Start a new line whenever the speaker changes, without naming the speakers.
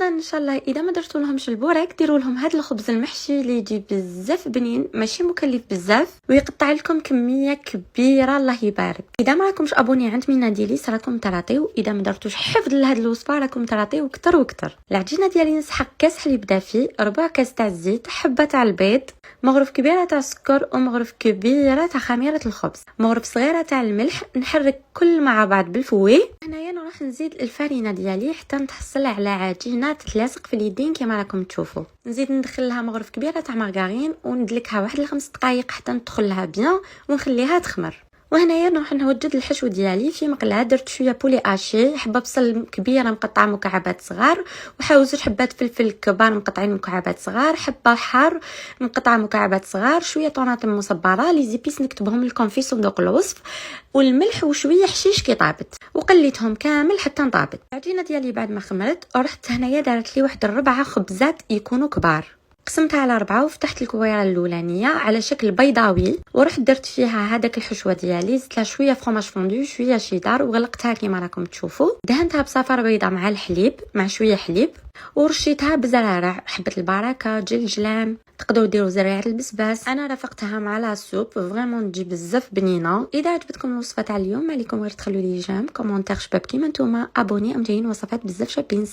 رمضان ان شاء الله اذا ما درتوا لهمش البوراك ديروا لهم هذا الخبز المحشي اللي يجي بزاف بنين، ماشي مكلف بزاف ويقطع لكم كميه كبيره. الله يبارك. اذا ما راكمش ابوني عند مينا ديليس راكم تراطيو، اذا ما درتوش حفظ لهاد الوصفه راكم تراطيو كتر وكتر. العجينه ديالي نسحق كاس حليب دافي، ربع كاس تاع الزيت، حبه تاع البيض، مغرف كبيره تاع السكر ومغرف كبيره تاع خميره الخبز، مغرف صغيره تاع الملح. نحرك كل مع بعض بالفوي. هنايا نروح نزيد الفرينه ديالي حتى نتحصل على عجينه تتلاصق في اليدين كما راكم تشوفوا. نزيد ندخل لها مغرف كبيره تاع مارغرين وندلكها واحد ل5 دقائق حتى ندخل لها بيان ونخليها تخمر. وهنايا نروح نوجد الحشو ديالي. في مقله درت شويه بولي اشي، حبه بصل كبيره مقطعه مكعبات صغار، وحاول 2 حبات فلفل كبار مقطعين مكعبات صغار، حبه حار مقطعه مكعبات صغار، شويه طماطم مصبره. لي زيبيس نكتبهم لكم في صندوق الوصف، والملح وشويه حشيش كي طابت، وقليتهم كامل حتى نطابت. العجينه ديالي بعد ما خمرت رحت هنايا دارت لي واحد 4 خبزات يكونوا كبار، قسمتها على 4 وفتحت الكويره الاولانيه على شكل بيضاوي، ورحت درت فيها هذاك الحشوه ديالي، زدت لها شويه فرomاج فوندو شويه شيدار وغلقتها كما راكم تشوفوا. دهنتها بصفار بيضاء مع الحليب مع شويه حليب، ورشيتها بزرارع، حبه البركه، جلجلان، تقدروا ديروا زريعه البسباس. انا رافقتها مع لا سوب فريمون تجي بزاف بنينه. اذا عجبتكم الوصفه تاع اليوم ما عليكم غير تخلوا لي جيم كومونتير شباب كيما نتوما، ابوني، جايين وصفات بزاف شابين.